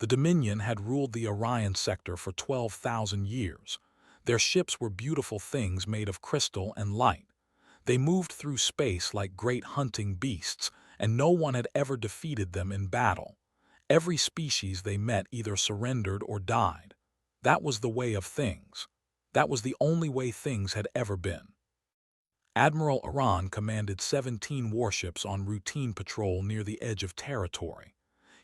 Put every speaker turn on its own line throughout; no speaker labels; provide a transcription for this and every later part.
The Dominion had ruled the Orion sector for 12,000 years. Their ships were beautiful things made of crystal and light. They moved through space like great hunting beasts, and no one had ever defeated them in battle. Every species they met either surrendered or died. That was the way of things. That was the only way things had ever been. Admiral Iran commanded 17 warships on routine patrol near the edge of territory.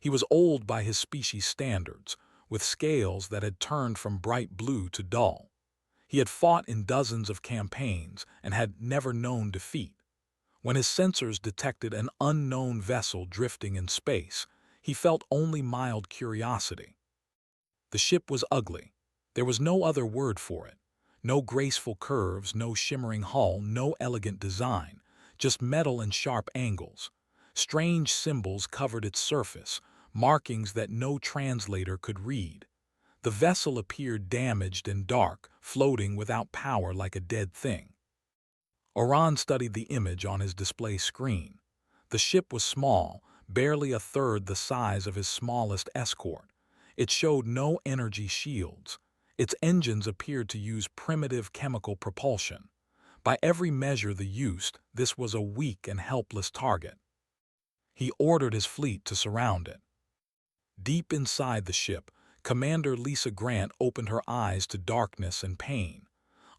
He was old by his species standards, with scales that had turned from bright blue to dull. He had fought in dozens of campaigns and had never known defeat. When his sensors detected an unknown vessel drifting in space, he felt only mild curiosity. The ship was ugly. There was no other word for it. No graceful curves, no shimmering hull, no elegant design, just metal and sharp angles. Strange symbols covered its surface, markings that no translator could read. The vessel appeared damaged and dark, floating without power like a dead thing. Oran studied the image on his display screen. The ship was small, barely a third the size of his smallest escort. It showed no energy shields. Its engines appeared to use primitive chemical propulsion. By every measure they used, this was a weak and helpless target. He ordered his fleet to surround it. Deep inside the ship, Commander Lisa Grant opened her eyes to darkness and pain.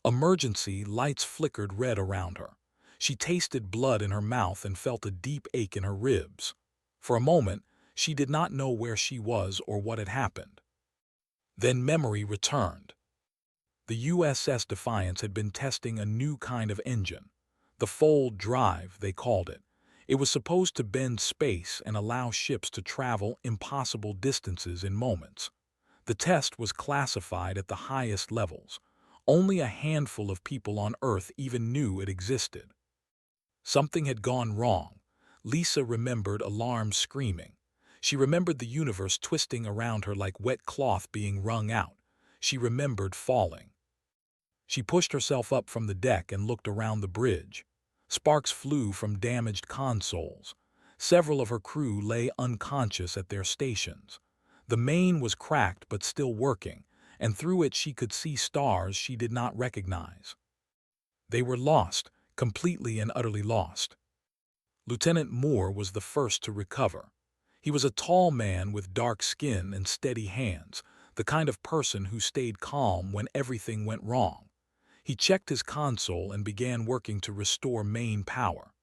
Emergency lights flickered red around her. She tasted blood in her mouth and felt a deep ache in her ribs. For a moment, she did not know where she was or what had happened. Then memory returned. The USS Defiance had been testing a new kind of engine. The fold drive, they called it. It was supposed to bend space and allow ships to travel impossible distances in moments. The test was classified at the highest levels. Only a handful of people on Earth even knew it existed. Something had gone wrong. Lisa remembered alarms screaming. She remembered the universe twisting around her like wet cloth being wrung out. She remembered falling. She pushed herself up from the deck and looked around the bridge. Sparks flew from damaged consoles. Several of her crew lay unconscious at their stations. The main was cracked but still working, and through it she could see stars she did not recognize. They were lost, completely and utterly lost. Lieutenant Moore was the first to recover. He was a tall man with dark skin and steady hands, the kind of person who stayed calm when everything went wrong. He checked his console and began working to restore main power.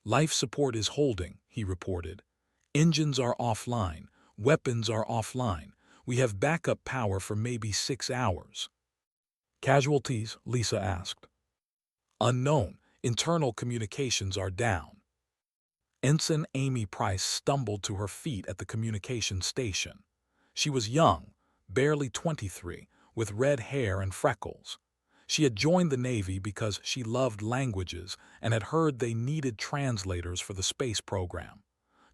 "Life support is holding," he reported. "Engines are offline. Weapons are offline. We have backup power for maybe 6 hours." "Casualties?" Lisa asked. "Unknown. Internal communications are down." Ensign Amy Price stumbled to her feet at the communications station. She was young, barely 23, with red hair and freckles. She had joined the Navy because she loved languages and had heard they needed translators for the space program.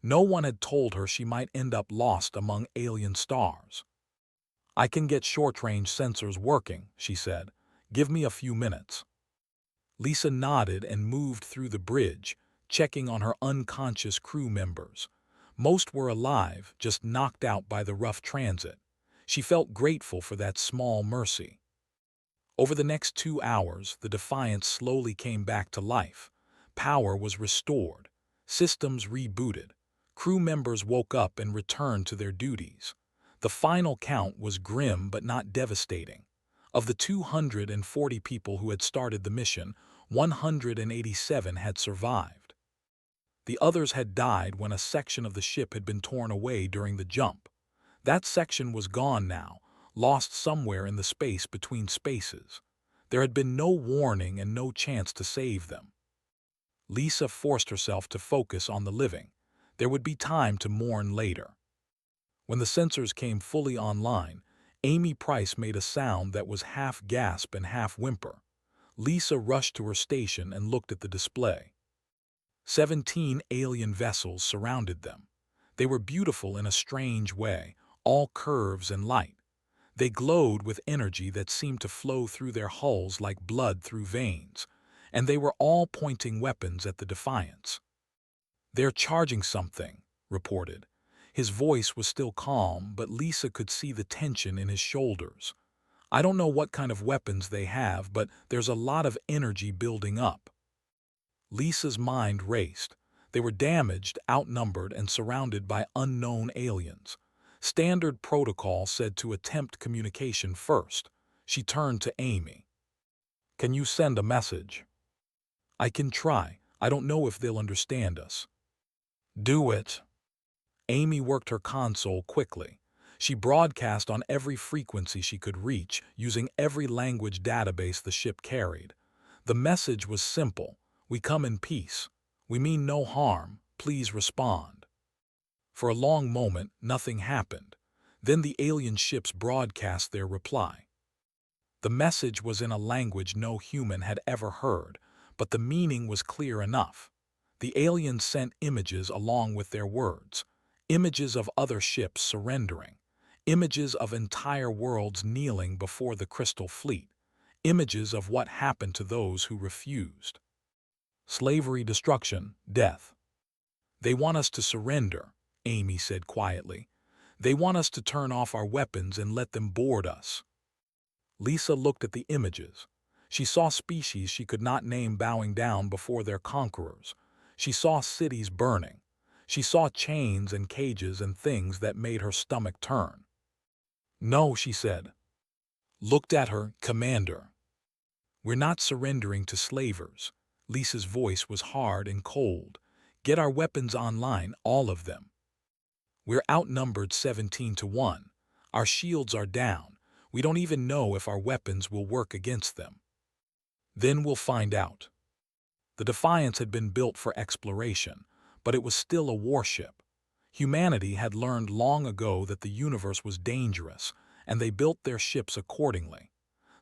No one had told her she might end up lost among alien stars. "I can get short-range sensors working," she said. "Give me a few minutes." Lisa nodded and moved through the bridge, checking on her unconscious crew members. Most were alive, just knocked out by the rough transit. She felt grateful for that small mercy. Over the next 2 hours, the Defiance slowly came back to life. Power was restored. Systems rebooted. Crew members woke up and returned to their duties. The final count was grim but not devastating. Of the 240 people who had started the mission, 187 had survived. The others had died when a section of the ship had been torn away during the jump. That section was gone now, lost somewhere in the space between spaces. There had been no warning and no chance to save them. Lisa forced herself to focus on the living. There would be time to mourn later. When the sensors came fully online, Amy Price made a sound that was half gasp and half whimper. Lisa rushed to her station and looked at the display. 17 alien vessels surrounded them. They were beautiful in a strange way, all curves and light. They glowed with energy that seemed to flow through their hulls like blood through veins, and they were all pointing weapons at the Defiance. "They're charging something," reported. His voice was still calm, but Lisa could see the tension in his shoulders. "I don't know what kind of weapons they have, but there's a lot of energy building up." Lisa's mind raced. They were damaged, outnumbered, and surrounded by unknown aliens. Standard protocol said to attempt communication first. She turned to Amy. "Can you send a message?" "I can try. I don't know if they'll understand us." "Do it." Amy worked her console quickly. She broadcast on every frequency she could reach, using every language database the ship carried. The message was simple: "We come in peace. We mean no harm. Please respond." For a long moment, nothing happened. Then the alien ships broadcast their reply. The message was in a language no human had ever heard, but the meaning was clear enough. The aliens sent images along with their words. Images of other ships surrendering. Images of entire worlds kneeling before the Crystal Fleet. Images of what happened to those who refused. Slavery, destruction, death. "They want us to surrender," Amy said quietly. "They want us to turn off our weapons and let them board us." Lisa looked at the images. She saw species she could not name bowing down before their conquerors. She saw cities burning. She saw chains and cages and things that made her stomach turn. "No," she said. Looked at her, "Commander. We're not surrendering to slavers." Lisa's voice was hard and cold. "Get our weapons online, all of them. We're outnumbered 17-1. Our shields are down. We don't even know if our weapons will work against them. Then we'll find out." The Defiance had been built for exploration, but it was still a warship. Humanity had learned long ago that the universe was dangerous, and they built their ships accordingly.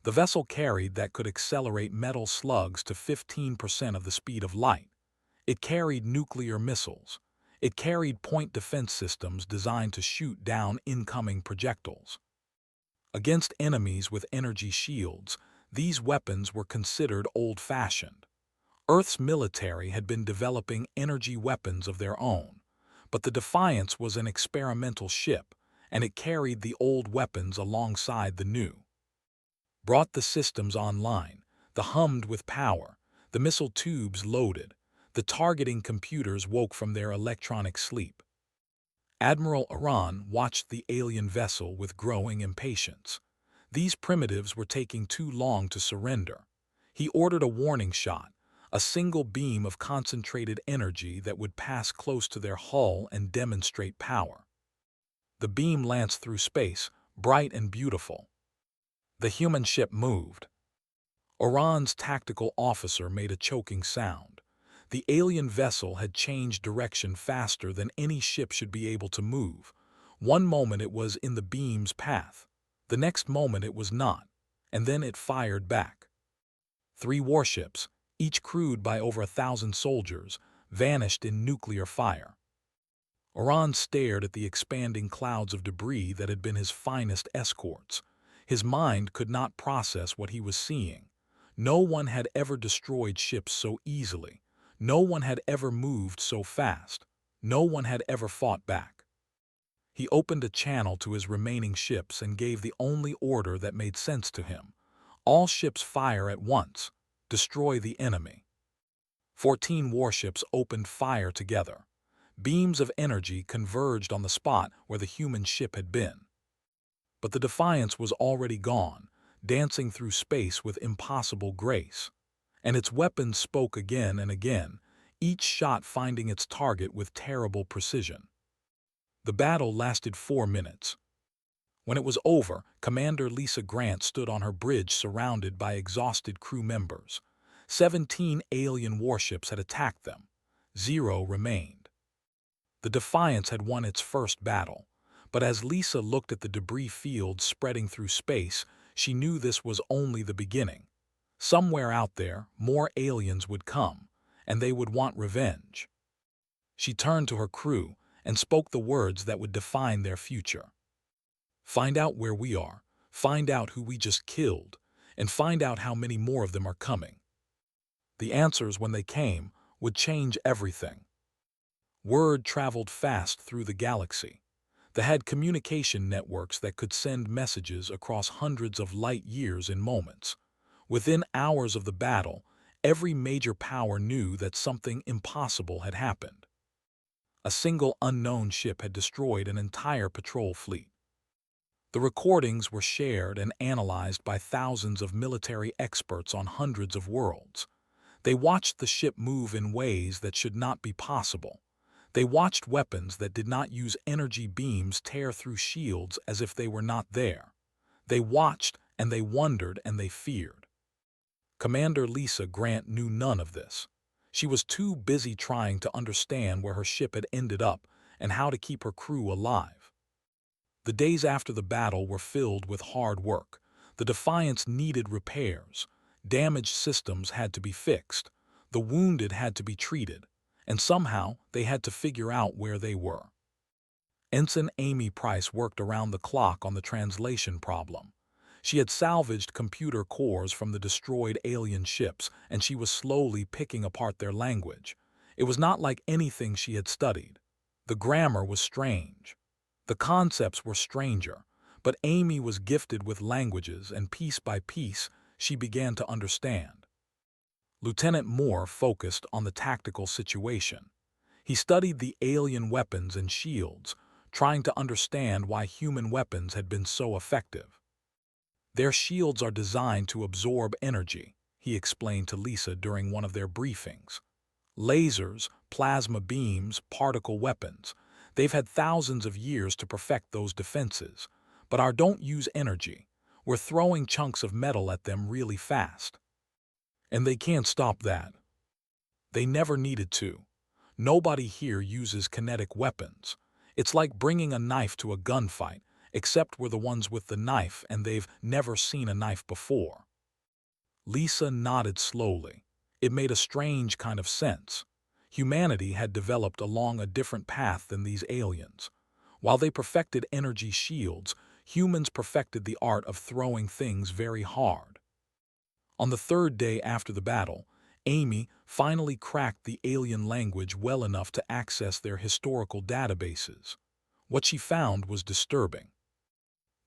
The vessel carried that could accelerate metal slugs to 15% of the speed of light. It carried nuclear missiles. It carried point defense systems designed to shoot down incoming projectiles. Against enemies with energy shields, these weapons were considered old-fashioned. Earth's military had been developing energy weapons of their own, but the Defiance was an experimental ship, and it carried the old weapons alongside the new. Brought the systems online, the hummed with power, the missile tubes loaded, the targeting computers woke from their electronic sleep. Admiral Iran watched the alien vessel with growing impatience. These primitives were taking too long to surrender. He ordered a warning shot, a single beam of concentrated energy that would pass close to their hull and demonstrate power. The beam lanced through space, bright and beautiful. The human ship moved. Iran's tactical officer made a choking sound. The alien vessel had changed direction faster than any ship should be able to move. One moment it was in the beam's path. The next moment it was not, and then it fired back. 3 warships, each crewed by over 1,000 soldiers, vanished in nuclear fire. Iran stared at the expanding clouds of debris that had been his finest escorts. His mind could not process what he was seeing. No one had ever destroyed ships so easily. No one had ever moved so fast. No one had ever fought back. He opened a channel to his remaining ships and gave the only order that made sense to him. "All ships fire at once. Destroy the enemy." 14 warships opened fire together. Beams of energy converged on the spot where the human ship had been. But the Defiance was already gone, dancing through space with impossible grace. And its weapons spoke again and again, each shot finding its target with terrible precision. The battle lasted 4 minutes. When it was over, Commander Lisa Grant stood on her bridge surrounded by exhausted crew members. 17 alien warships had attacked them. 0 remained. The Defiance had won its first battle, but as Lisa looked at the debris fields spreading through space, she knew this was only the beginning. Somewhere out there, more aliens would come, and they would want revenge. She turned to her crew and spoke the words that would define their future. "Find out where we are, find out who we just killed, and find out how many more of them are coming." The answers, when they came, would change everything. Word traveled fast through the galaxy. They had communication networks that could send messages across hundreds of light years in moments. Within hours of the battle, every major power knew that something impossible had happened. A single unknown ship had destroyed an entire patrol fleet. The recordings were shared and analyzed by thousands of military experts on hundreds of worlds. They watched the ship move in ways that should not be possible. They watched weapons that did not use energy beams tear through shields as if they were not there. They watched, and they wondered, and they feared. Commander Lisa Grant knew none of this. She was too busy trying to understand where her ship had ended up and how to keep her crew alive. The days after the battle were filled with hard work. The Defiance needed repairs. Damaged systems had to be fixed. The wounded had to be treated. And somehow they had to figure out where they were. Ensign Amy Price worked around the clock on the translation problem. She had salvaged computer cores from the destroyed alien ships, and she was slowly picking apart their language. It was not like anything she had studied. The grammar was strange. The concepts were stranger, but Amy was gifted with languages, and piece by piece, she began to understand. Lieutenant Moore focused on the tactical situation. He studied the alien weapons and shields, trying to understand why human weapons had been so effective. Their shields are designed to absorb energy, he explained to Lisa during one of their briefings. Lasers, plasma beams, particle weapons. They've had thousands of years to perfect those defenses, but our don't use energy. We're throwing chunks of metal at them really fast. And they can't stop that. They never needed to. Nobody here uses kinetic weapons. It's like bringing a knife to a gunfight, except we're the ones with the knife and they've never seen a knife before. Lisa nodded slowly. It made a strange kind of sense. Humanity had developed along a different path than these aliens. While they perfected energy shields, humans perfected the art of throwing things very hard. On the third day after the battle, Amy finally cracked the alien language well enough to access their historical databases. What she found was disturbing.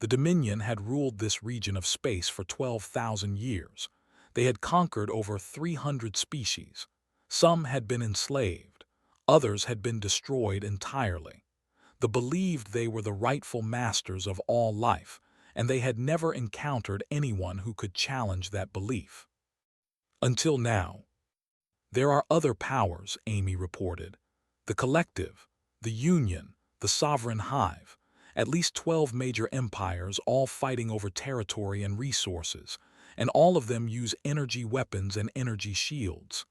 The Dominion had ruled this region of space for 12,000 years. They had conquered over 300 species. Some had been enslaved. Others had been destroyed entirely. They believed they were the rightful masters of all life, and they had never encountered anyone who could challenge that belief. Until now. There are other powers, Amy reported. The Collective, the Union, the Sovereign Hive. At least 12 major empires, all fighting over territory and resources, and all of them use energy weapons and energy shields.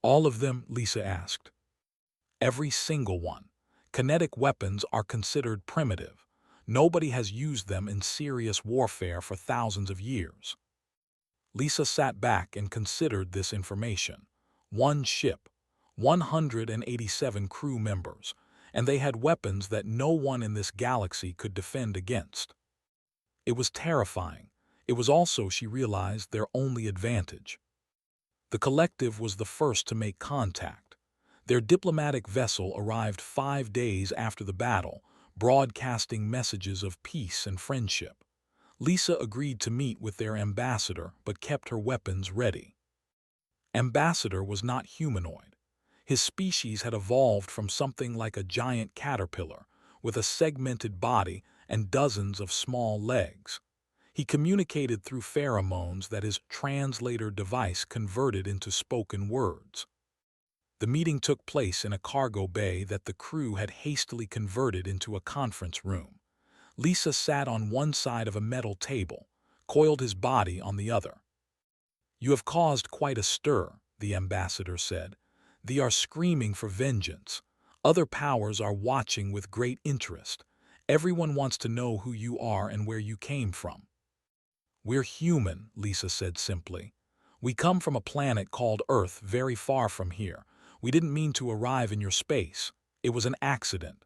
All of them, Lisa asked. Every single one. Kinetic weapons are considered primitive. Nobody has used them in serious warfare for thousands of years. Lisa sat back and considered this information. One ship, 187 crew members, and they had weapons that no one in this galaxy could defend against. It was terrifying. It was also, she realized, their only advantage. The Collective was the first to make contact. Their diplomatic vessel arrived 5 days after the battle, broadcasting messages of peace and friendship. Lisa agreed to meet with their ambassador but kept her weapons ready. Ambassador was not humanoid. His species had evolved from something like a giant caterpillar, with a segmented body and dozens of small legs. He communicated through pheromones that his translator device converted into spoken words. The meeting took place in a cargo bay that the crew had hastily converted into a conference room. Lisa sat on one side of a metal table, coiled his body on the other. "You have caused quite a stir," the ambassador said. "They are screaming for vengeance. Other powers are watching with great interest. Everyone wants to know who you are and where you came from." "We're human," Lisa said simply. "We come from a planet called Earth very far from here. We didn't mean to arrive in your space. It was an accident.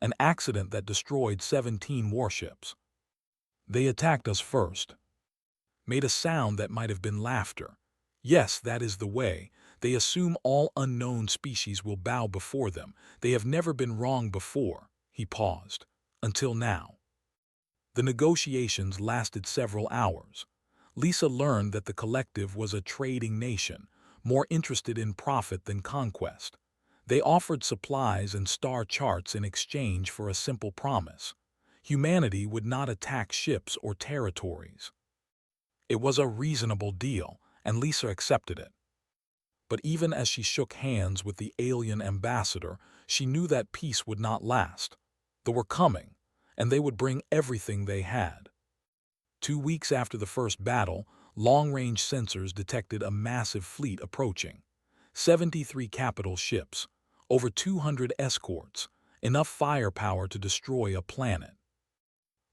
An accident that destroyed 17 warships. They attacked us first." Made a sound that might have been laughter. "Yes, that is the way. They assume all unknown species will bow before them. They have never been wrong before," He paused. Until now. The negotiations lasted several hours. Lisa learned that the collective was a trading nation, more interested in profit than conquest. They offered supplies and star charts in exchange for a simple promise. Humanity would not attack ships or territories. It was a reasonable deal, and Lisa accepted it. But even as she shook hands with the alien ambassador, she knew that peace would not last. They were coming, and they would bring everything they had. 2 weeks after the first battle, long-range sensors detected a massive fleet approaching. 73 capital ships, over 200 escorts, enough firepower to destroy a planet.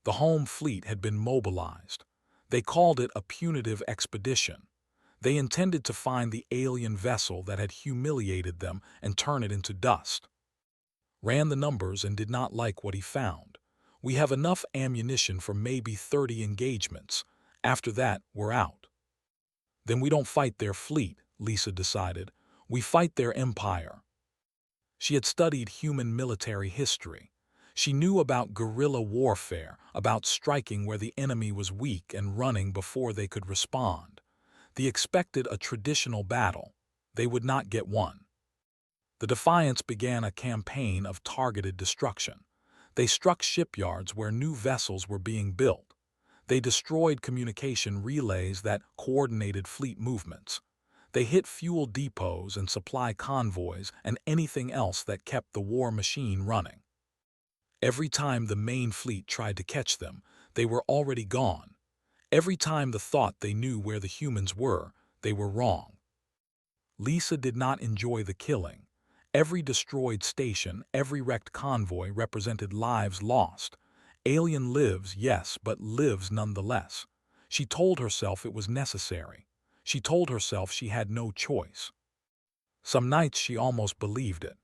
The home fleet had been mobilized. They called it a punitive expedition. They intended to find the alien vessel that had humiliated them and turn it into dust. Ran the numbers and did not like what he found. We have enough ammunition for maybe 30 engagements. After that, we're out. Then we don't fight their fleet, Lisa decided. We fight their empire. She had studied human military history. She knew about guerrilla warfare, about striking where the enemy was weak and running before they could respond. They expected a traditional battle. They would not get one. The Defiance began a campaign of targeted destruction. They struck shipyards where new vessels were being built. They destroyed communication relays that coordinated fleet movements. They hit fuel depots and supply convoys and anything else that kept the war machine running. Every time the main fleet tried to catch them, they were already gone. Every time they thought they knew where the humans were, they were wrong. Lisa did not enjoy the killing. Every destroyed station, every wrecked convoy represented lives lost. Alien lives, yes, but lives nonetheless. She told herself it was necessary. She told herself she had no choice. Some nights she almost believed it.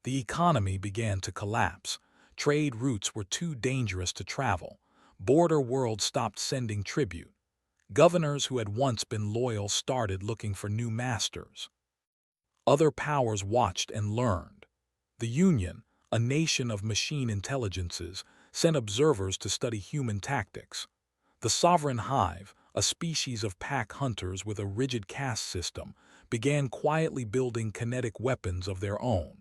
The economy began to collapse. Trade routes were too dangerous to travel. Border worlds stopped sending tribute. Governors who had once been loyal started looking for new masters. Other powers watched and learned. The Union, a nation of machine intelligences, sent observers to study human tactics. The Sovereign Hive, a species of pack hunters with a rigid caste system, began quietly building kinetic weapons of their own.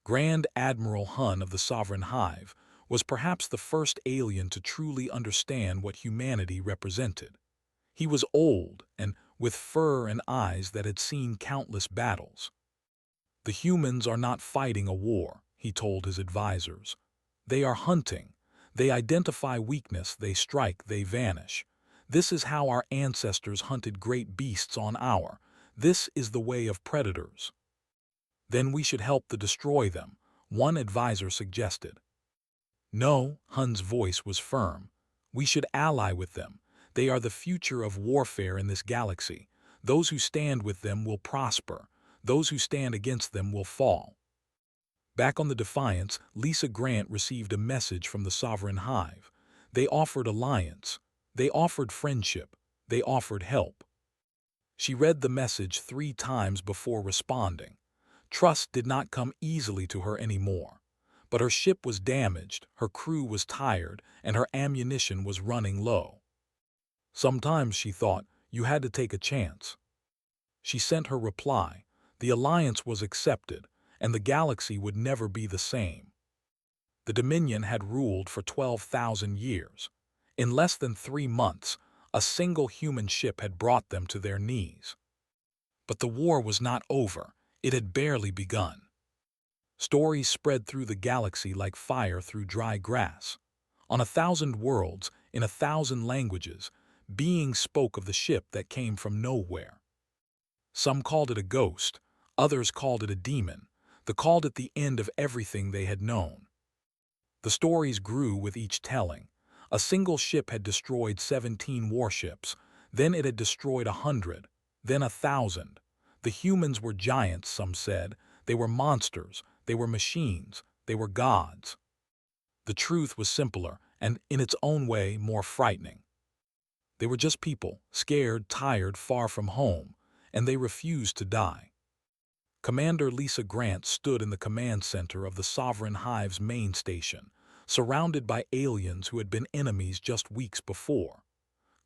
Grand Admiral Hun of the Sovereign Hive was perhaps the first alien to truly understand what humanity represented. He was old and with fur and eyes that had seen countless battles. The humans are not fighting a war, he told his advisors. They are hunting. They identify weakness, they strike, they vanish. This is how our ancestors hunted great beasts on our. This is the way of predators. Then we should help to destroy them, one advisor suggested. No, Hun's voice was firm. We should ally with them. They are the future of warfare in this galaxy. Those who stand with them will prosper. Those who stand against them will fall. Back on the Defiance, Lisa Grant received a message from the Sovereign Hive. They offered alliance. They offered friendship. They offered help. She read the message 3 times before responding. Trust did not come easily to her anymore. But her ship was damaged, her crew was tired, and her ammunition was running low. Sometimes, she thought, you had to take a chance. She sent her reply. The alliance was accepted, and the galaxy would never be the same. The Dominion had ruled for 12,000 years. In less than 3 months, a single human ship had brought them to their knees. But the war was not over. It had barely begun. Stories spread through the galaxy like fire through dry grass. On 1,000 worlds, in 1,000 languages, beings spoke of the ship that came from nowhere. Some called it a ghost, others called it a demon. They called it the end of everything they had known. The stories grew with each telling. A single ship had destroyed 17 warships, then it had destroyed 100, then 1,000. The humans were giants, some said. They were monsters, they were machines, they were gods. The truth was simpler and, in its own way, more frightening. They were just people, scared, tired, far from home, and they refused to die. Commander Lisa Grant stood in the command center of the Sovereign Hive's main station, surrounded by aliens who had been enemies just weeks before.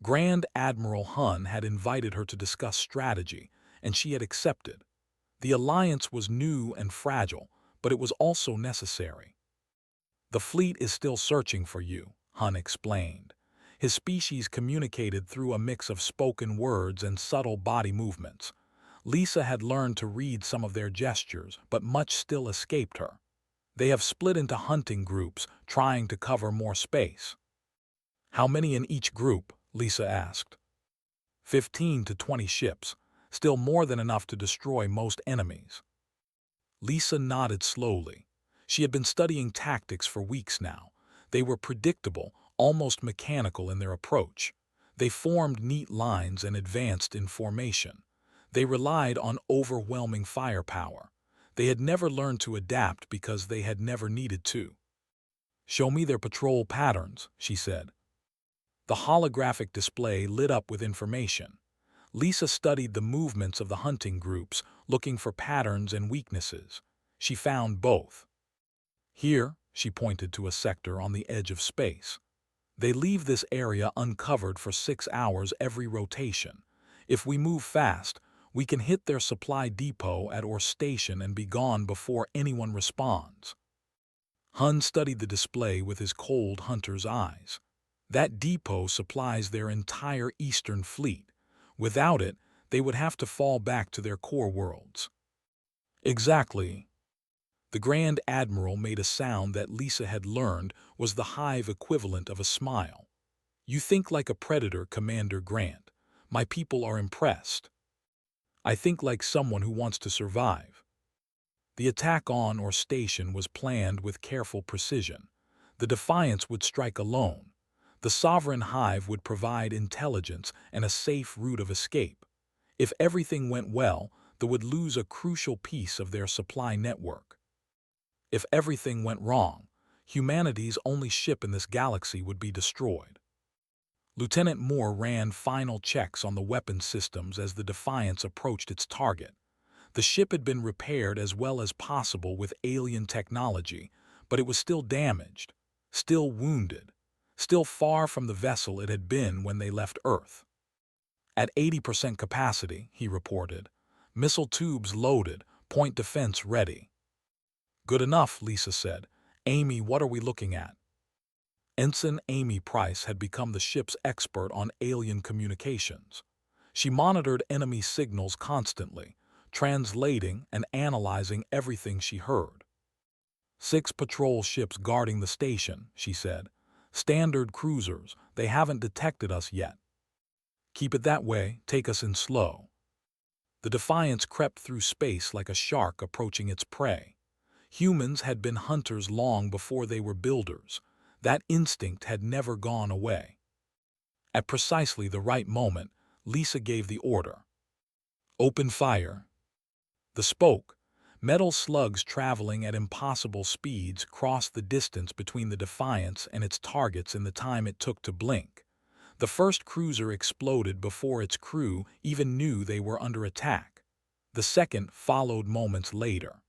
Grand Admiral Hun had invited her to discuss strategy, and she had accepted. The alliance was new and fragile, but it was also necessary. "The fleet is still searching for you," Hun explained. His species communicated through a mix of spoken words and subtle body movements. Lisa had learned to read some of their gestures, but much still escaped her. "They have split into hunting groups, trying to cover more space." "How many in each group?" Lisa asked. 15 to 20 ships, still more than enough to destroy most enemies. Lisa nodded slowly. She had been studying tactics for weeks now. They were predictable, almost mechanical in their approach. They formed neat lines and advanced in formation. They relied on overwhelming firepower. They had never learned to adapt because they had never needed to. "Show me their patrol patterns," she said. The holographic display lit up with information. Lisa studied the movements of the hunting groups, looking for patterns and weaknesses. She found both. "Here," she pointed to a sector on the edge of space. "They leave this area uncovered for 6 hours every rotation. If we move fast, we can hit their supply depot at our station and be gone before anyone responds." Hun studied the display with his cold hunter's eyes. "That depot supplies their entire eastern fleet. Without it, they would have to fall back to their core worlds." "Exactly." The Grand Admiral made a sound that Lisa had learned was the hive equivalent of a smile. "You think like a predator, Commander Grant. My people are impressed." "I think like someone who wants to survive." The attack on our station was planned with careful precision. The Defiance would strike alone. The Sovereign Hive would provide intelligence and a safe route of escape. If everything went well, they would lose a crucial piece of their supply network. If everything went wrong, humanity's only ship in this galaxy would be destroyed. Lieutenant Moore ran final checks on the weapon systems as the Defiance approached its target. The ship had been repaired as well as possible with alien technology, but it was still damaged, still wounded, still far from the vessel it had been when they left Earth. "At 80% capacity," he reported. "Missile tubes loaded, point defense ready." "Good enough," Lisa said. "Amy, what are we looking at?" Ensign Amy Price had become the ship's expert on alien communications. She monitored enemy signals constantly, translating and analyzing everything she heard. 6 patrol ships guarding the station," she said. "Standard cruisers. They haven't detected us yet." "Keep it that way. Take us in slow." The Defiance crept through space like a shark approaching its prey. Humans had been hunters long before they were builders. That instinct had never gone away. At precisely the right moment, Lisa gave the order. "Open fire." The spoke, metal slugs traveling at impossible speeds, crossed the distance between the Defiance and its targets in the time it took to blink. The first cruiser exploded before its crew even knew they were under attack. The second followed moments later.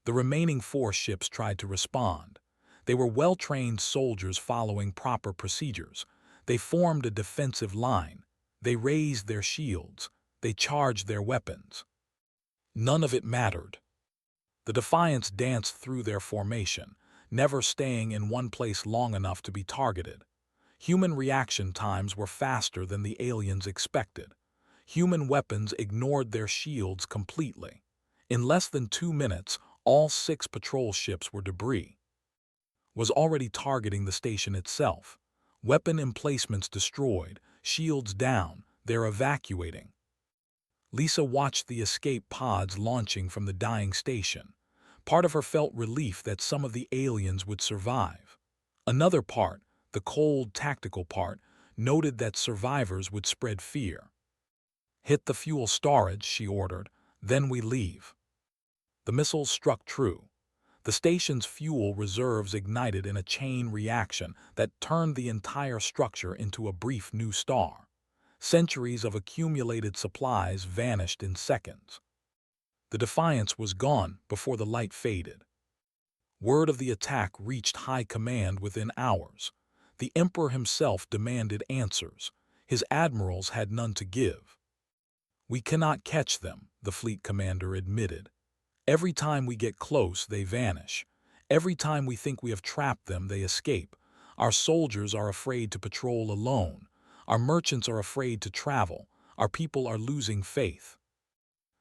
The remaining 4 ships tried to respond. They were well-trained soldiers following proper procedures. They formed a defensive line. They raised their shields. They charged their weapons. None of it mattered. The Defiance danced through their formation, never staying in one place long enough to be targeted. Human reaction times were faster than the aliens expected. Human weapons ignored their shields completely. In less than 2 minutes, all 6 patrol ships were debris. Was already targeting the station itself. Weapon emplacements destroyed, shields down, they're evacuating. Lisa watched the escape pods launching from the dying station. Part of her felt relief that some of the aliens would survive. Another part, the cold, tactical part, noted that survivors would spread fear. "Hit the fuel storage," she ordered, "then we leave." The missiles struck true. The station's fuel reserves ignited in a chain reaction that turned the entire structure into a brief new star. Centuries of accumulated supplies vanished in seconds. The Defiance was gone before the light faded. Word of the attack reached high command within hours. The Emperor himself demanded answers. His admirals had none to give. "We cannot catch them," the fleet commander admitted. "Every time we get close, they vanish. Every time we think we have trapped them, they escape. Our soldiers are afraid to patrol alone. Our merchants are afraid to travel. Our people are losing faith."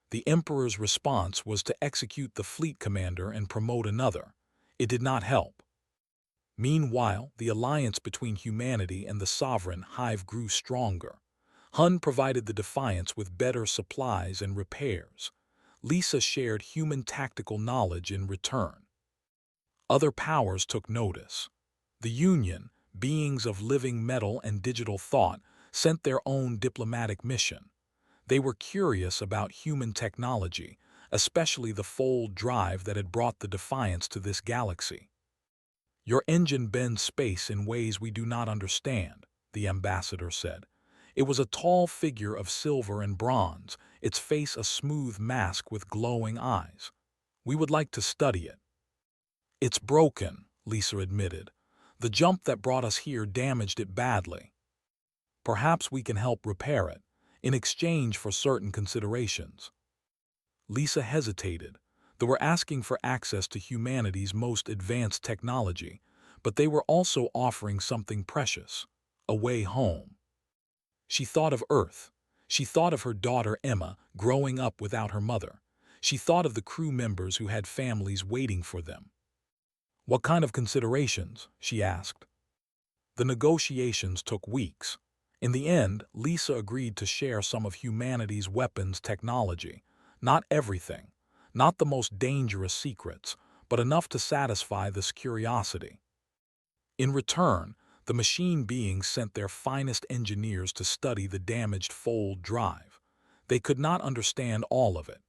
The Emperor's response was to execute the fleet commander and promote another. It did not help. Meanwhile, the alliance between humanity and the sovereign hive grew stronger. Hun provided the Defiance with better supplies and repairs. Lisa shared human tactical knowledge in return. Other powers took notice. The Union, beings of living metal and digital thought, sent their own diplomatic mission. They were curious about human technology, especially the fold drive that had brought the Defiance to this galaxy. "Your engine bends space in ways we do not understand," the ambassador said. It was a tall figure of silver and bronze, its face a smooth mask with glowing eyes. "We would like to study it." "It's broken," Lisa admitted. "The jump that brought us here damaged it badly. Perhaps we can help repair it, in exchange for certain considerations." Lisa hesitated. They were asking for access to humanity's most advanced technology, but they were also offering something precious: a way home. She thought of Earth. She thought of her daughter Emma growing up without her mother. She thought of the crew members who had families waiting for them. "What kind of considerations?" she asked. The negotiations took weeks. In the end, Lisa agreed to share some of humanity's weapons technology. Not everything, not the most dangerous secrets, but enough to satisfy this curiosity. In return, the machine beings sent their finest engineers to study the damaged fold drive. They could not understand all of it.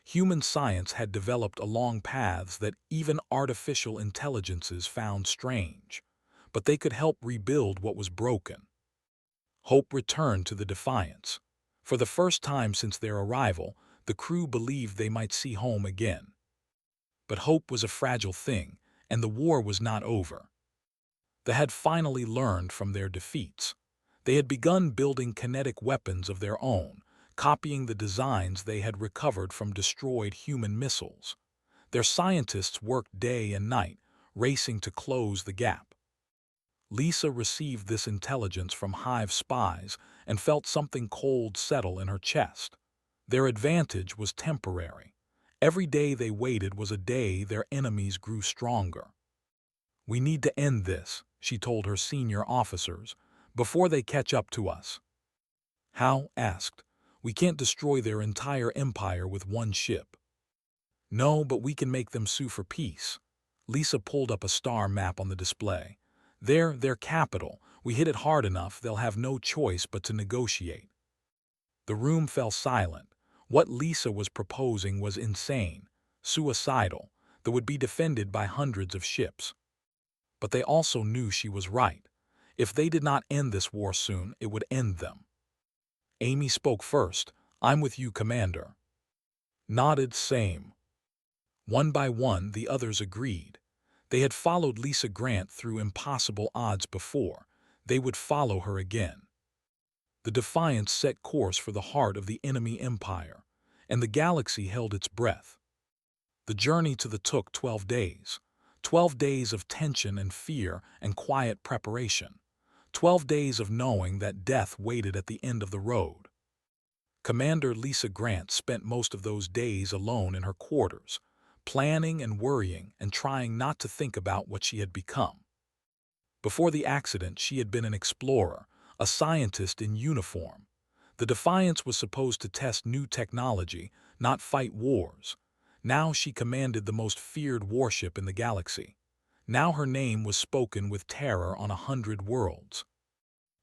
Human science had developed along paths that even artificial intelligences found strange, but they could help rebuild what was broken. Hope returned to the Defiance. For the first time since their arrival, the crew believed they might see home again. But hope was a fragile thing, and the war was not over. They had finally learned from their defeats. They had begun building kinetic weapons of their own, copying the designs they had recovered from destroyed human missiles. Their scientists worked day and night, racing to close the gap. Lisa received this intelligence from Hive spies and felt something cold settle in her chest. Their advantage was temporary. Every day they waited was a day their enemies grew stronger. "We need to end this," she told her senior officers, "before they catch up to us." "How?" asked. "We can't destroy their entire empire with one ship." "No, but we can make them sue for peace." Lisa pulled up a star map on the display. Their capital. We hit it hard enough, they'll have no choice but to negotiate." The room fell silent. What Lisa was proposing was insane, suicidal, that would be defended by hundreds of ships. But they also knew she was right. If they did not end this war soon, it would end them. Amy spoke first. "I'm with you, Commander." Nodded same. One by one, the others agreed. They had followed Lisa Grant through impossible odds before. They would follow her again. The Defiance set course for the heart of the enemy empire, and the galaxy held its breath. The journey to the took 12 days. 12 days of tension and fear and quiet preparation. 12 days of knowing that death waited at the end of the road. Commander Lisa Grant spent most of those days alone in her quarters, planning and worrying and trying not to think about what she had become. Before the accident, she had been an explorer, a scientist in uniform. The Defiance was supposed to test new technology, not fight wars. Now she commanded the most feared warship in the galaxy. Now her name was spoken with terror on 100 worlds.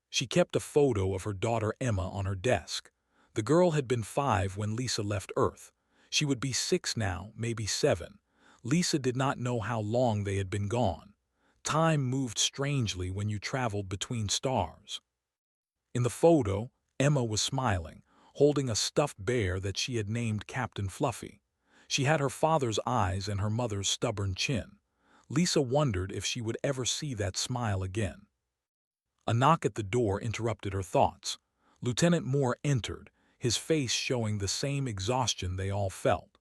She kept a photo of her daughter Emma on her desk. The girl had been 5 when Lisa left Earth. She would be 6 now, maybe 7. Lisa did not know how long they had been gone. Time moved strangely when you traveled between stars. In the photo, Emma was smiling, holding a stuffed bear that she had named Captain Fluffy. She had her father's eyes and her mother's stubborn chin. Lisa wondered if she would ever see that smile again. A knock at the door interrupted her thoughts. Lieutenant Moore entered, his face showing the same exhaustion they all felt.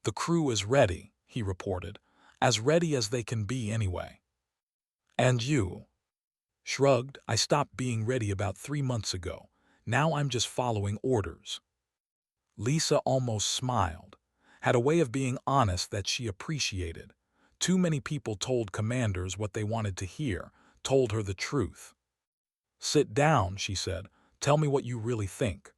"The crew is ready," he reported. "As ready as they can be anyway." "And you?" Shrugged. "I stopped being ready about 3 months ago. Now I'm just following orders." Lisa almost smiled. Had a way of being honest that she appreciated. Too many people told commanders what they wanted to hear, told her the truth. "Sit down," she said. "Tell me what you really think."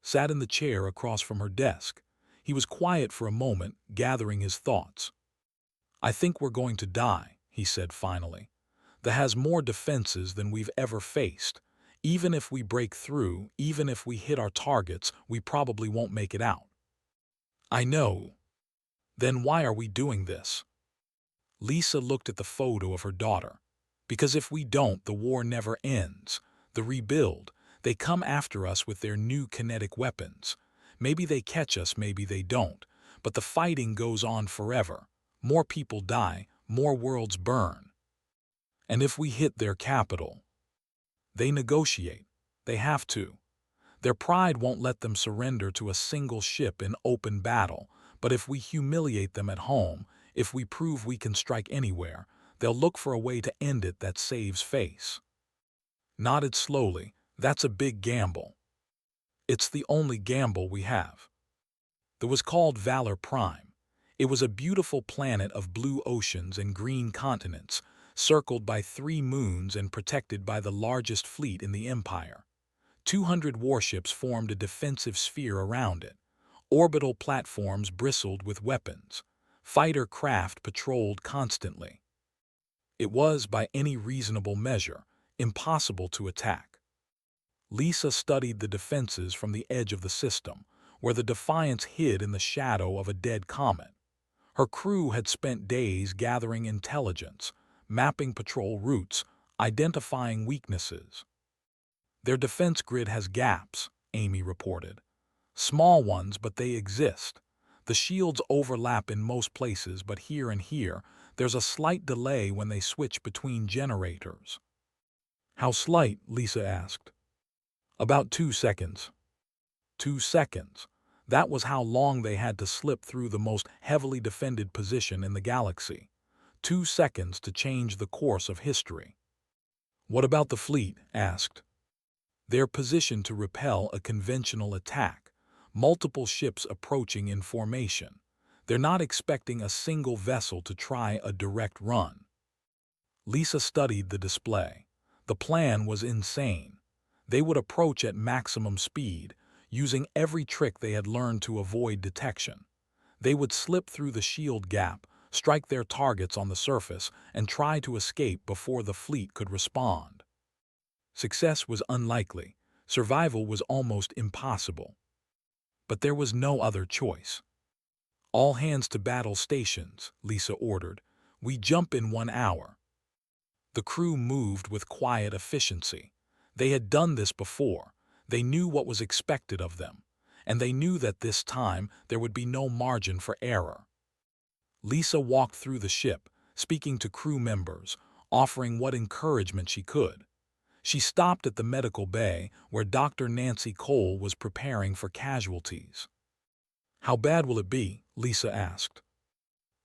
Sat in the chair across from her desk. He was quiet for a moment, gathering his thoughts. "I think we're going to die," he said finally. "That has more defenses than we've ever faced. Even if we break through, even if we hit our targets, we probably won't make it out." "I know. Then why are we doing this?" Lisa looked at the photo of her daughter. "Because if we don't, the war never ends. The rebuild, they come after us with their new kinetic weapons. Maybe they catch us, maybe they don't. But the fighting goes on forever. More people die, more worlds burn. And if we hit their capital, they negotiate. They have to. Their pride won't let them surrender to a single ship in open battle, but if we humiliate them at home, if we prove we can strike anywhere, they'll look for a way to end it that saves face." Nodded slowly. "That's a big gamble." "It's the only gamble we have." It was called Valor Prime. It was a beautiful planet of blue oceans and green continents, circled by 3 moons and protected by the largest fleet in the Empire. 200 warships formed a defensive sphere around it. Orbital platforms bristled with weapons. Fighter craft patrolled constantly. It was, by any reasonable measure, impossible to attack. Lisa studied the defenses from the edge of the system, where the Defiance hid in the shadow of a dead comet. Her crew had spent days gathering intelligence, mapping patrol routes, identifying weaknesses. "Their defense grid has gaps," Amy reported. "Small ones, but they exist. The shields overlap in most places, but here and here, there's a slight delay when they switch between generators." "How slight?" Lisa asked. "About 2 seconds." 2 seconds. That was how long they had to slip through the most heavily defended position in the galaxy. 2 seconds to change the course of history. "What about the fleet?" asked. "They're positioned to repel a conventional attack, multiple ships approaching in formation. They're not expecting a single vessel to try a direct run." Lisa studied the display. The plan was insane. They would approach at maximum speed, using every trick they had learned to avoid detection. They would slip through the shield gap, strike their targets on the surface, and try to escape before the fleet could respond. Success was unlikely. Survival was almost impossible. But there was no other choice. "All hands to battle stations," Lisa ordered. "We jump in 1 hour." The crew moved with quiet efficiency. They had done this before. They knew what was expected of them. And they knew that this time there would be no margin for error. Lisa walked through the ship, speaking to crew members, offering what encouragement she could. She stopped at the medical bay where Dr. Nancy Cole was preparing for casualties. "How bad will it be?" Lisa asked.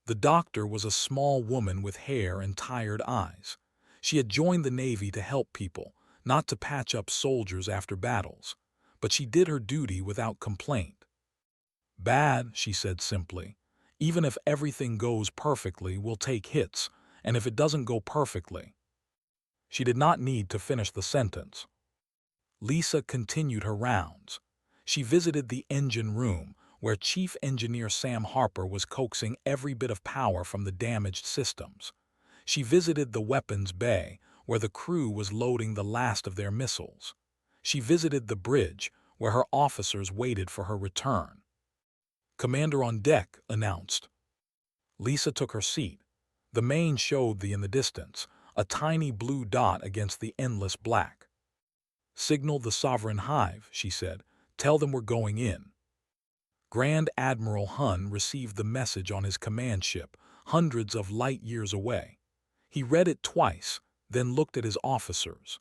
The doctor was a small woman with hair and tired eyes. She had joined the Navy to help people, not to patch up soldiers after battles. But she did her duty without complaint. "Bad," she said simply. "Even if everything goes perfectly, we'll take hits, and if it doesn't go perfectly." She did not need to finish the sentence. Lisa continued her rounds. She visited the engine room, where Chief Engineer Sam Harper was coaxing every bit of power from the damaged systems. She visited the weapons bay, where the crew was loading the last of their missiles. She visited the bridge, where her officers waited for her return. "Commander on deck," announced. Lisa took her seat. The main showed in the distance, a tiny blue dot against the endless black. "Signal the Sovereign Hive," she said. "Tell them we're going in." Grand Admiral Hun received the message on his command ship, hundreds of light years away. He read it twice, then looked at his officers.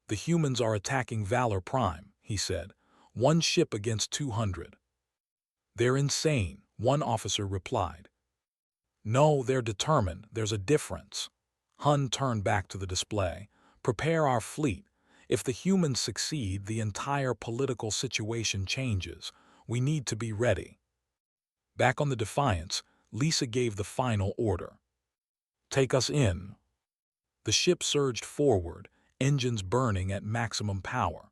"The humans are attacking Valor Prime," he said. "One ship against 200. "They're insane," one officer replied. "No, they're determined. There's a difference." Hun turned back to the display. "Prepare our fleet. If the humans succeed, the entire political situation changes. We need to be ready." Back on the Defiance, Lisa gave the final order. "Take us in." The ship surged forward, engines burning at maximum power.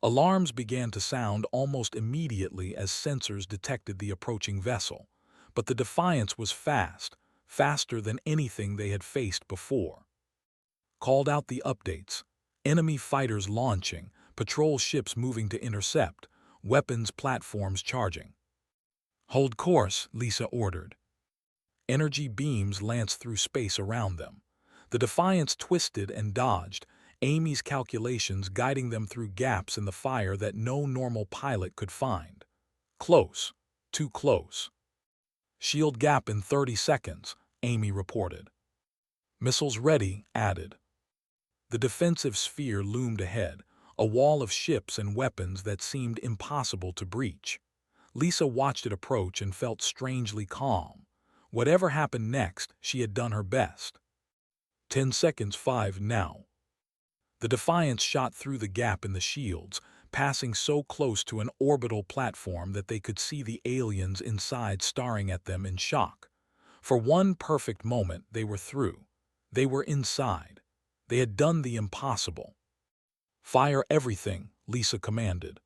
Alarms began to sound almost immediately as sensors detected the approaching vessel. But the Defiance was fast, faster than anything they had faced before. Called out the updates. Enemy fighters launching, patrol ships moving to intercept, weapons platforms charging. "Hold course," Lisa ordered. Energy beams lanced through space around them. The Defiance twisted and dodged, Amy's calculations guiding them through gaps in the fire that no normal pilot could find. "Close. Too close." "Shield gap in 30 seconds, Amy reported. "Missiles ready," added. The defensive sphere loomed ahead, a wall of ships and weapons that seemed impossible to breach. Lisa watched it approach and felt strangely calm. Whatever happened next, she had done her best. 10 seconds, 5 now. The Defiance shot through the gap in the shields, passing so close to an orbital platform that they could see the aliens inside staring at them in shock. For one perfect moment, they were through. They were inside. They had done the impossible. "Fire everything," Lisa commanded.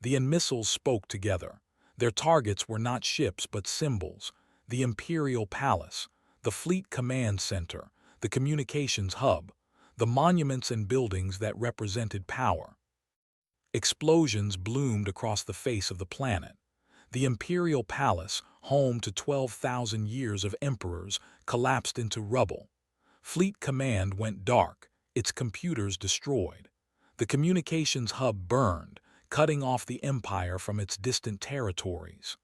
The missiles spoke together. Their targets were not ships but symbols: the Imperial Palace, the Fleet Command Center, the Communications Hub, the monuments and buildings that represented power. Explosions bloomed across the face of the planet. The Imperial Palace, home to 12,000 years of emperors, collapsed into rubble. Fleet Command went dark, its computers destroyed. The Communications Hub burned, cutting off the Empire from its distant territories.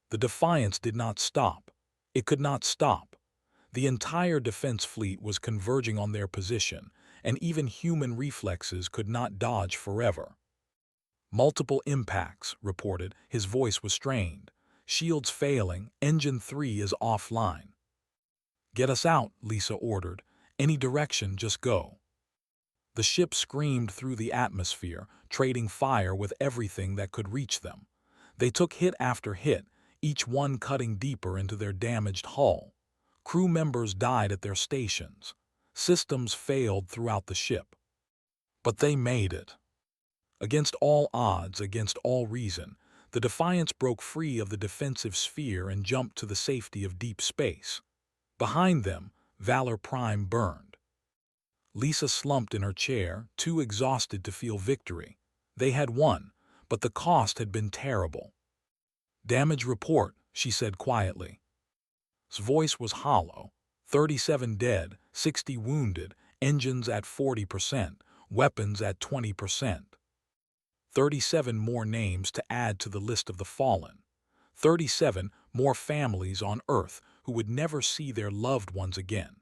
The Defiance did not stop. It could not stop. The entire defense fleet was converging on their position, and even human reflexes could not dodge forever. "Multiple impacts," reported. His voice was strained. "Shields failing. Engine 3 is offline." "Get us out," Lisa ordered. "Any direction, just go." The ship screamed through the atmosphere, trading fire with everything that could reach them. They took hit after hit, each one cutting deeper into their damaged hull. Crew members died at their stations. Systems failed throughout the ship. But they made it. Against all odds, against all reason, the Defiance broke free of the defensive sphere and jumped to the safety of deep space. Behind them, Valor Prime burned. Lisa slumped in her chair, too exhausted to feel victory. They had won, but the cost had been terrible. "Damage report," she said quietly. His voice was hollow. 37 dead, 60 wounded, engines at 40%, weapons at 20%. 37 more names to add to the list of the fallen. 37 more families on Earth who would never see their loved ones again.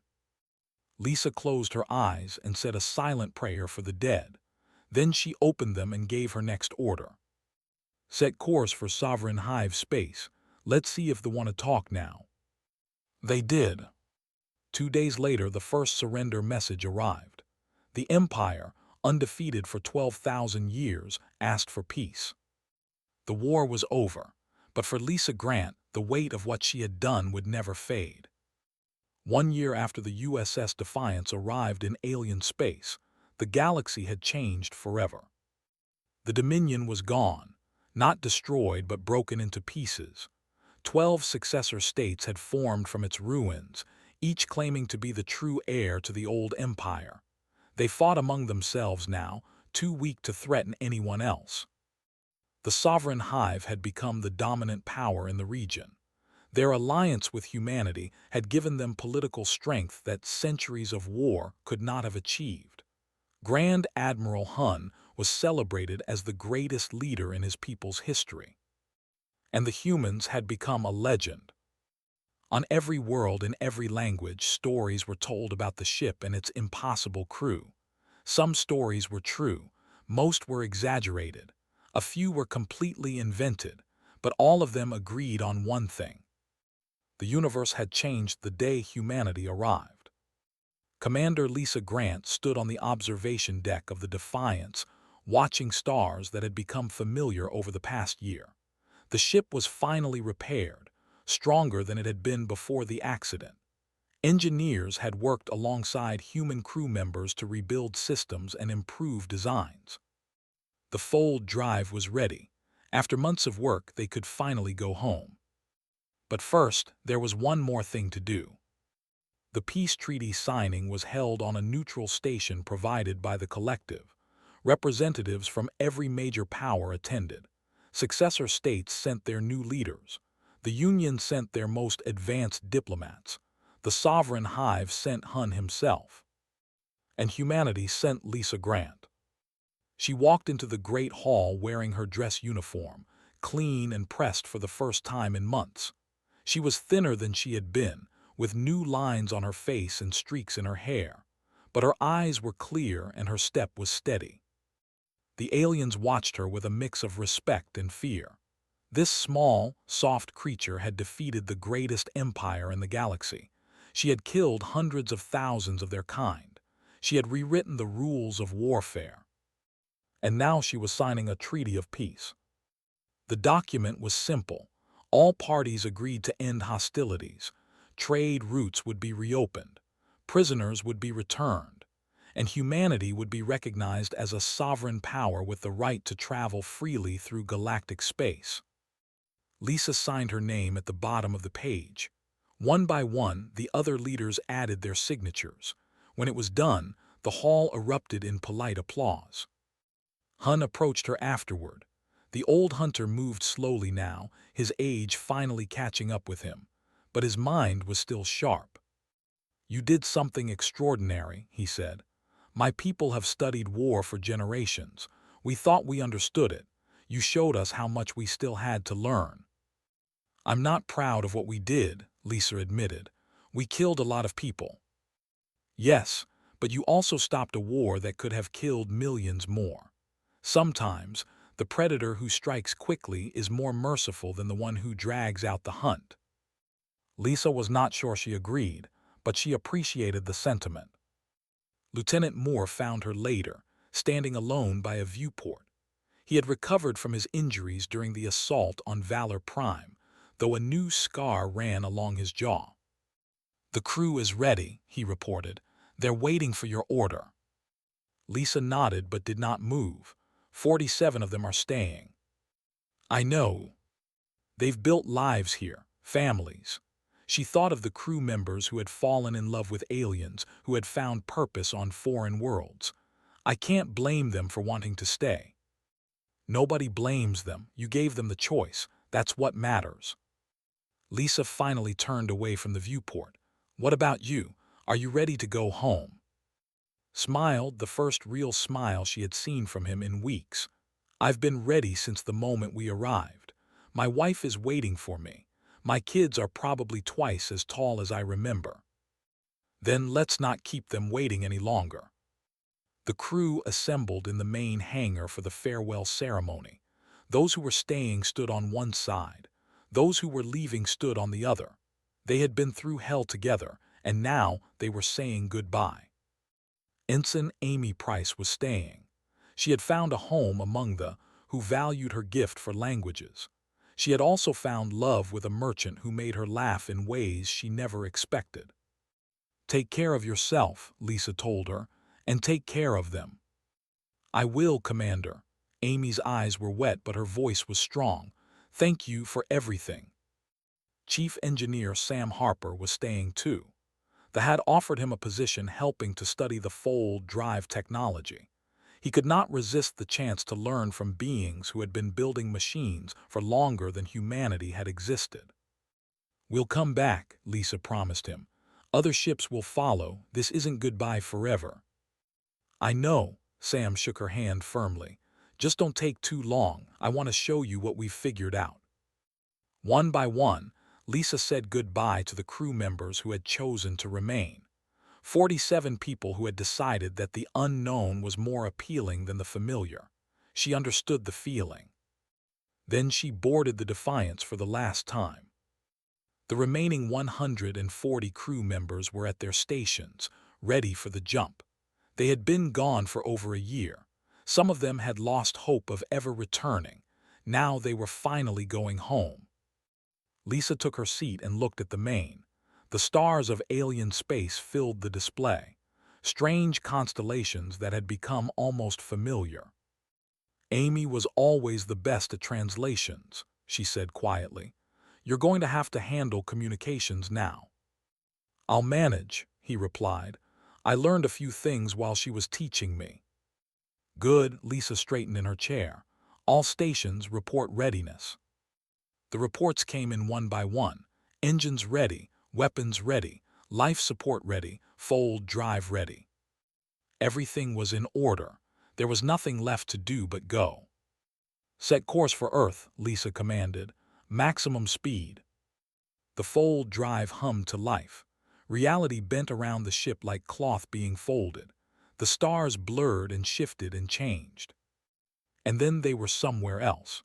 Lisa closed her eyes and said a silent prayer for the dead. Then she opened them and gave her next order. "Set course for Sovereign Hive space. Let's see if they want to talk now." They did. 2 days later, the first surrender message arrived. The Empire, undefeated for 12,000 years, asked for peace. The war was over, but for Lisa Grant, the weight of what she had done would never fade. 1 year after the USS Defiance arrived in alien space, the galaxy had changed forever. The Dominion was gone, not destroyed but broken into pieces. 12 successor states had formed from its ruins, each claiming to be the true heir to the old empire. They fought among themselves now, too weak to threaten anyone else. The Sovereign Hive had become the dominant power in the region. Their alliance with humanity had given them political strength that centuries of war could not have achieved. Grand Admiral Hun was celebrated as the greatest leader in his people's history. and the humans had become a legend. On every world in every language, stories were told about the ship and its impossible crew. Some stories were true, most were exaggerated, a few were completely invented, but all of them agreed on one thing. The universe had changed the day humanity arrived. Commander Lisa Grant stood on the observation deck of the Defiance, watching stars that had become familiar over the past year. The ship was finally repaired, stronger than it had been before the accident. Engineers had worked alongside human crew members to rebuild systems and improve designs. The fold drive was ready. After months of work, they could finally go home. But first, there was one more thing to do. The peace treaty signing was held on a neutral station provided by the collective. Representatives from every major power attended. Successor states sent their new leaders. The Union sent their most advanced diplomats. The Sovereign Hive sent Hun himself. And humanity sent Lisa Grant. She walked into the great hall wearing her dress uniform, clean and pressed for the first time in months. She was thinner than she had been, with new lines on her face and streaks in her hair. But her eyes were clear and her step was steady. The aliens watched her with a mix of respect and fear. This small, soft creature had defeated the greatest empire in the galaxy. She had killed hundreds of thousands of their kind. She had rewritten the rules of warfare. And now she was signing a treaty of peace. The document was simple. All parties agreed to end hostilities. Trade routes would be reopened. Prisoners would be returned. And humanity would be recognized as a sovereign power with the right to travel freely through galactic space. Lisa signed her name at the bottom of the page. One by one, the other leaders added their signatures. When it was done, the hall erupted in polite applause. Hun approached her afterward. The old hunter moved slowly now, his age finally catching up with him. But his mind was still sharp. "You did something extraordinary," he said. "My people have studied war for generations. We thought we understood it. You showed us how much we still had to learn." "I'm not proud of what we did," Lisa admitted. "We killed a lot of people." "Yes, but you also stopped a war that could have killed millions more. Sometimes, the predator who strikes quickly is more merciful than the one who drags out the hunt." Lisa was not sure she agreed, but she appreciated the sentiment. Lieutenant Moore found her later, standing alone by a viewport. He had recovered from his injuries during the assault on Valor Prime, though a new scar ran along his jaw. "The crew is ready," he reported. "They're waiting for your order." Lisa nodded but did not move. 47 of them are staying. "I know. They've built lives here, families." She thought of the crew members who had fallen in love with aliens, who had found purpose on foreign worlds. "I can't blame them for wanting to stay." "Nobody blames them. You gave them the choice. That's what matters." Lisa finally turned away from the viewport. "What about you? Are you ready to go home?" Smiled, the first real smile she had seen from him in weeks. "I've been ready since the moment we arrived. My wife is waiting for me. My kids are probably twice as tall as I remember." "Then let's not keep them waiting any longer." The crew assembled in the main hangar for the farewell ceremony. Those who were staying stood on one side. Those who were leaving stood on the other. They had been through hell together, and now they were saying goodbye. Ensign Amy Price was staying. She had found a home among the who valued her gift for languages. She had also found love with a merchant who made her laugh in ways she never expected. "Take care of yourself," Lisa told her, "and take care of them." "I will, Commander." Amy's eyes were wet, but her voice was strong. "Thank you for everything." Chief Engineer Sam Harper was staying too. The had offered him a position helping to study the fold drive technology. He could not resist the chance to learn from beings who had been building machines for longer than humanity had existed. "We'll come back," Lisa promised him. "Other ships will follow. This isn't goodbye forever." "I know," Sam shook her hand firmly. "Just don't take too long. I want to show you what we've figured out." One by one, Lisa said goodbye to the crew members who had chosen to remain. 47 people who had decided that the unknown was more appealing than the familiar. She understood the feeling. Then she boarded the Defiance for the last time. The remaining 140 crew members were at their stations, ready for the jump. They had been gone for over a year. Some of them had lost hope of ever returning. Now they were finally going home. Lisa took her seat and looked at the main. The stars of alien space filled the display, strange constellations that had become almost familiar. Amy was always the best at translations, she said quietly. You're going to have to handle communications now. I'll manage, he replied. I learned a few things while she was teaching me. Good, Lisa straightened in her chair. All stations report readiness. The reports came in one by one. Engines ready, weapons ready, life support ready, fold drive ready. Everything was in order. There was nothing left to do but go. Set course for Earth, Lisa commanded. Maximum speed. The fold drive hummed to life. Reality bent around the ship like cloth being folded. The stars blurred and shifted and changed. And then they were somewhere else.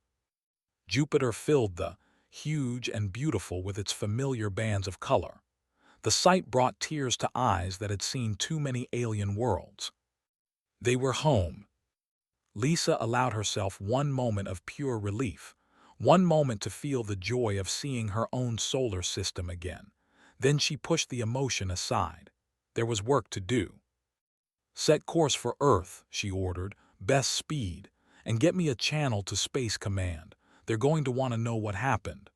Jupiter filled the huge and beautiful with its familiar bands of color. The sight brought tears to eyes that had seen too many alien worlds. They were home. Lisa allowed herself one moment of pure relief, one moment to feel the joy of seeing her own solar system again. Then she pushed the emotion aside. There was work to do. Set course for Earth, she ordered, best speed, and get me a channel to Space Command. They're going to want to know what happened.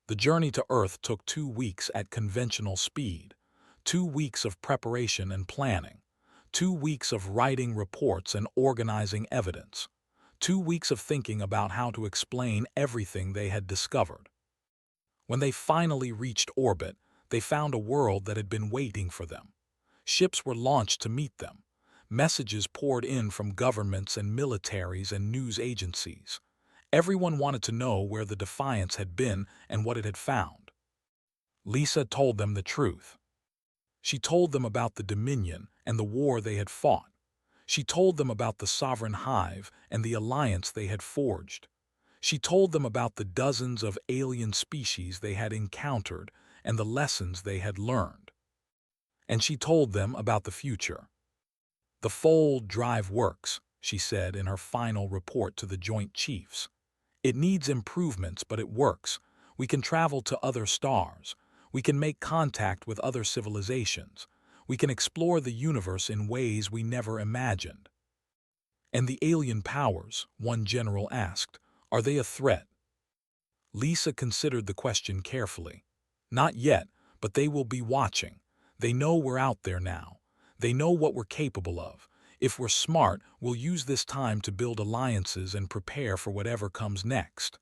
The journey to Earth took 2 weeks at conventional speed, 2 weeks of preparation and planning, 2 weeks of writing reports and organizing evidence, 2 weeks of thinking about how to explain everything they had discovered. When they finally reached orbit, they found a world that had been waiting for them. Ships were launched to meet them. Messages poured in from governments and militaries and news agencies. Everyone wanted to know where the Defiance had been and what it had found. Lisa told them the truth. She told them about the Dominion and the war they had fought. She told them about the Sovereign Hive and the alliance they had forged. She told them about the dozens of alien species they had encountered and the lessons they had learned. And she told them about the future. The fold drive works, she said in her final report to the Joint Chiefs. It needs improvements, but it works. We can travel to other stars. We can make contact with other civilizations. We can explore the universe in ways we never imagined. And the alien powers, one general asked, are they a threat? Lisa considered the question carefully. Not yet, but they will be watching. They know we're out there now. They know what we're capable of. If we're smart, we'll use this time to build alliances and prepare for whatever comes next.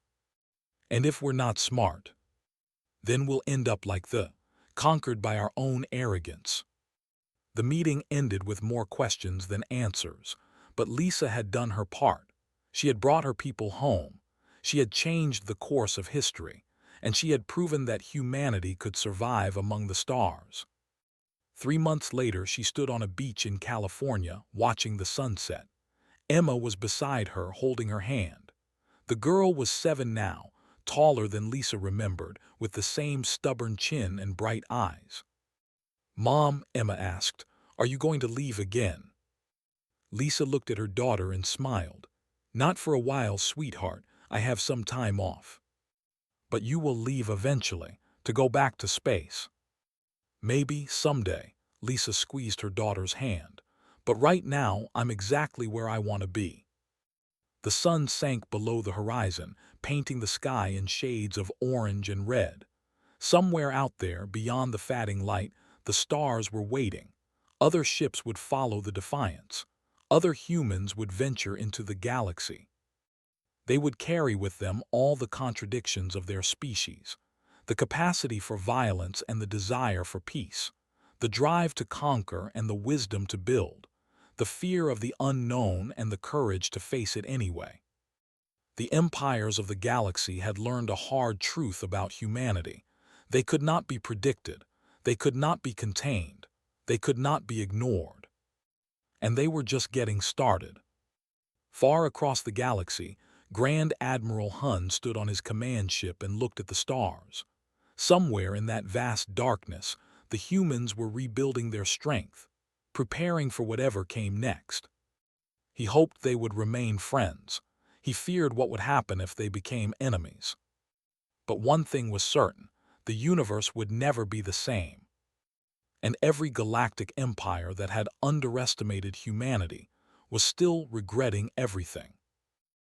And if we're not smart, then we'll end up like conquered by our own arrogance. The meeting ended with more questions than answers, but Lisa had done her part. She had brought her people home. She had changed the course of history, and she had proven that humanity could survive among the stars. 3 months later, she stood on a beach in California, watching the sunset. Emma was beside her, holding her hand. The girl was 7 now, taller than Lisa remembered, with the same stubborn chin and bright eyes. "Mom," Emma asked, "are you going to leave again?" Lisa looked at her daughter and smiled. "Not for a while, sweetheart. I have some time off." "But you will leave eventually, to go back to space." "Maybe, someday." Lisa squeezed her daughter's hand. "But right now, I'm exactly where I want to be." The sun sank below the horizon, painting the sky in shades of orange and red. Somewhere out there, beyond the fading light, the stars were waiting. Other ships would follow the Defiance. Other humans would venture into the galaxy. They would carry with them all the contradictions of their species, the capacity for violence and the desire for peace, the drive to conquer and the wisdom to build, the fear of the unknown and the courage to face it anyway. The empires of the galaxy had learned a hard truth about humanity. They could not be predicted, they could not be contained, they could not be ignored. And they were just getting started. Far across the galaxy, Grand Admiral Hun stood on his command ship and looked at the stars. Somewhere in that vast darkness, the humans were rebuilding their strength, preparing for whatever came next. He hoped they would remain friends. He feared what would happen if they became enemies. But one thing was certain, the universe would never be the same. And every galactic empire that had underestimated humanity was still regretting everything.